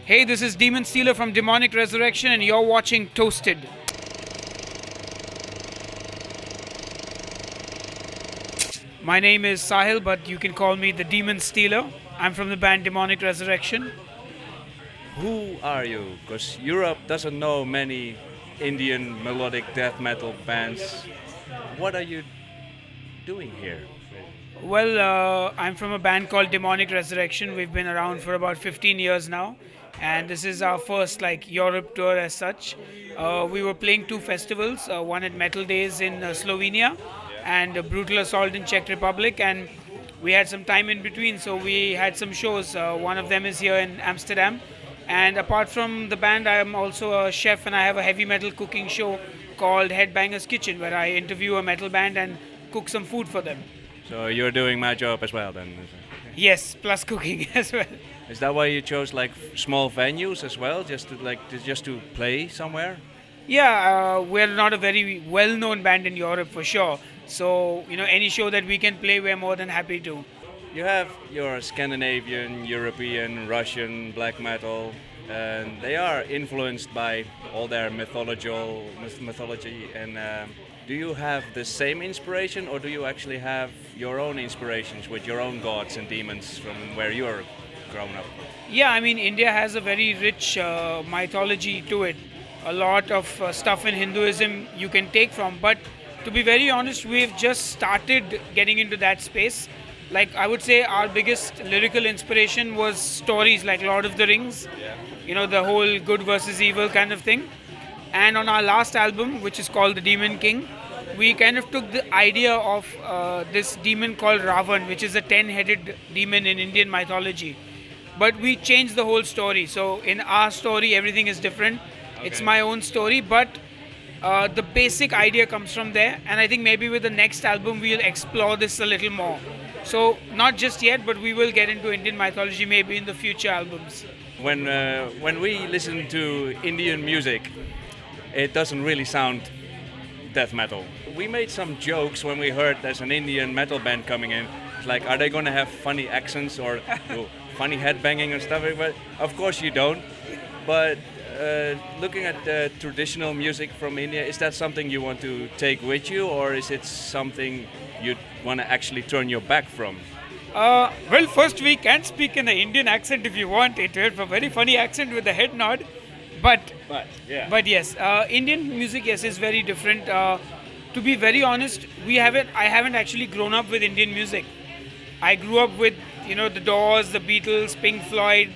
Hey, this is Demonstealer from Demonic Resurrection, and you're watching Toasted. My name is Sahil, but you can call me the Demon Stealer. I'm from the band Demonic Resurrection. Who are you? Because Europe doesn't know many Indian melodic death metal bands. What are you doing here? Well, I'm from a band called Demonic Resurrection. We've been around for about 15 years now, and this is our first Europe tour as such. We were playing two festivals, one at Metal Days in Slovenia, and Brutal Assault in Czech Republic, and we had some time in between, so we had some shows. One of them is here in Amsterdam, and apart from the band, I am also a chef, and I have a heavy metal cooking show called Headbanger's Kitchen, where I interview a metal band and cook some food for them. So you're doing my job as well then? Yes, plus cooking as well. Is that why you chose small venues as well, just to play somewhere? Yeah, we're not a very well-known band in Europe for sure. So, any show that we can play, we're more than happy to. You have your Scandinavian, European, Russian black metal, and they are influenced by all their mythology. And do you have the same inspiration, or do you actually have your own inspirations with your own gods and demons from where you're grown up? Yeah, I mean, India has a very rich mythology to it. A lot of stuff in Hinduism you can take from, but to be very honest, we've just started getting into that space. I would say our biggest lyrical inspiration was stories like Lord of the Rings, the whole good versus evil kind of thing. And on our last album, which is called The Demon King, we kind of took the idea of this demon called Ravan, which is a 10-headed demon in Indian mythology. But we changed the whole story. So in our story, everything is different. Okay. It's my own story, but the basic idea comes from there. And I think maybe with the next album, we'll explore this a little more. So not just yet, but we will get into Indian mythology maybe in the future albums. When we listen to Indian music, it doesn't really sound death metal. We made some jokes when we heard there's an Indian metal band coming in. It's like, are they going to have funny accents or funny headbanging and stuff? But of course you don't. But looking at the traditional music from India, is that something you want to take with you, or is it something you want to actually turn your back from? Well, first we can speak in the Indian accent if you want it. We have a very funny accent with the head nod. But yes, Indian music, yes, is very different. To be very honest, I haven't actually grown up with Indian music. I grew up with, the Doors, the Beatles, Pink Floyd,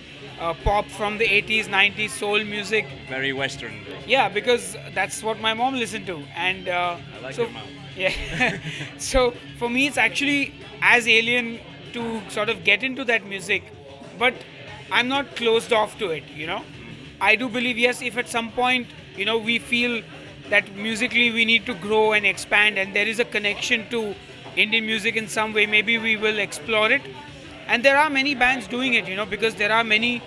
pop from the 80s, 90s, soul music. Very Western. Yeah, because that's what my mom listened to. And I like your mom. Yeah. So for me, it's actually as alien to sort of get into that music. But I'm not closed off to it, I do believe, yes, if at some point, we feel that musically we need to grow and expand and there is a connection to Indian music in some way, maybe we will explore it. And there are many bands doing it, because there are many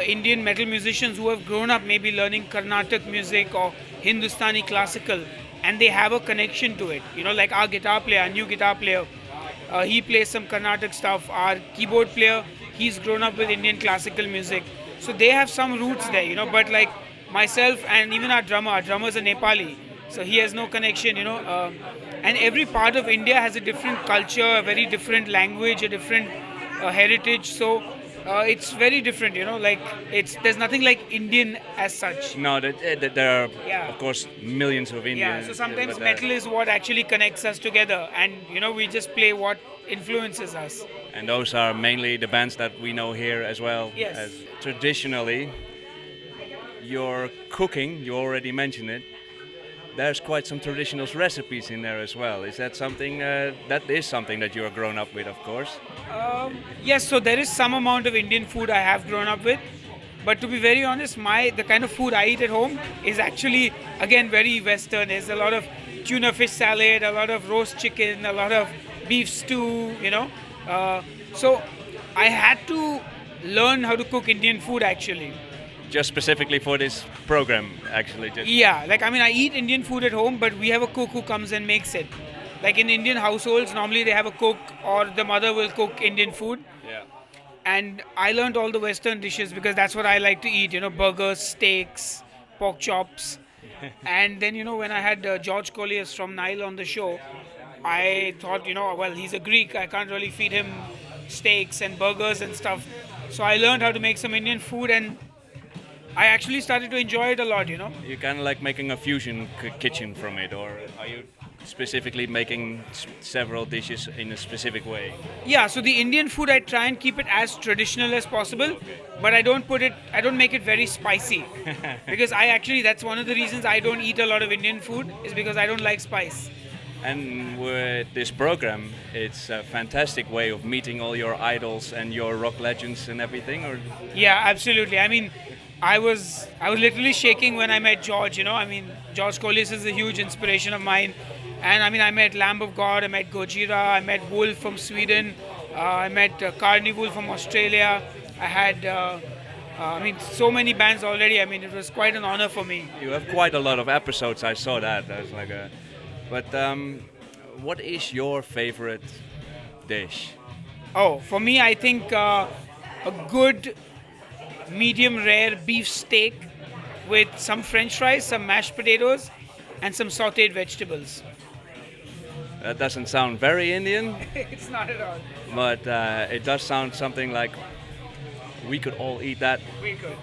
Indian metal musicians who have grown up maybe learning Carnatic music or Hindustani classical, and they have a connection to it. Like our guitar player, our new guitar player, he plays some Carnatic stuff. Our keyboard player, he's grown up with Indian classical music. So they have some roots there, but like myself and even our drummer's a Nepali, so he has no connection, and every part of India has a different culture, a very different language, a different heritage, so it's very different, there's nothing like Indian as such. No, there are, of course, millions of Indians. Yeah, so sometimes metal is what actually connects us together, and, we just play what influences us. And those are mainly the bands that we know here as well. Yes. As traditionally, your cooking, you already mentioned it, there's quite some traditional recipes in there as well. Is that something, that is something that you are grown up with, of course? Yes, so there is some amount of Indian food I have grown up with. But to be very honest, the kind of food I eat at home is actually, again, very Western. There's a lot of tuna fish salad, a lot of roast chicken, a lot of beef stew, so I had to learn how to cook Indian food actually. Just specifically for this program, actually? Yeah, I eat Indian food at home, but we have a cook who comes and makes it. Like in Indian households, normally they have a cook or the mother will cook Indian food. Yeah. and I learned all the Western dishes because that's what I like to eat. Burgers, steaks, pork chops, and then when I had George Colliers from Nile on the show, I thought well, he's a Greek. I can't really feed him steaks and burgers and stuff. So I learned how to make some Indian food, and I actually started to enjoy it a lot. You kind of like making a fusion kitchen from it, or are you specifically making several dishes in a specific way? Yeah, so the Indian food I try and keep it as traditional as possible, but I don't make it very spicy because that's one of the reasons I don't eat a lot of Indian food is because I don't like spice. And with this program, it's a fantastic way of meeting all your idols and your rock legends and everything. Or Yeah, absolutely. I mean, I was literally shaking when I met George. George Colliers is a huge inspiration of mine, and I met Lamb of God, I met Gojira, I met Wolf from Sweden, I met Carnival from Australia. I had, so many bands already. It was quite an honor for me. you have quite a lot of episodes. I saw that. That's like a. But what is your favorite dish? Oh, for me, I think a good medium rare beef steak with some French fries, some mashed potatoes, and some sautéed vegetables. That doesn't sound very Indian, It's not at all. but it does sound something like we could all eat that. We could.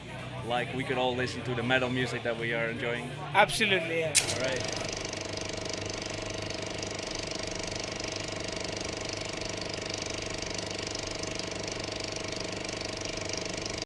Like we could all listen to the metal music that we are enjoying. Absolutely, yeah. Right.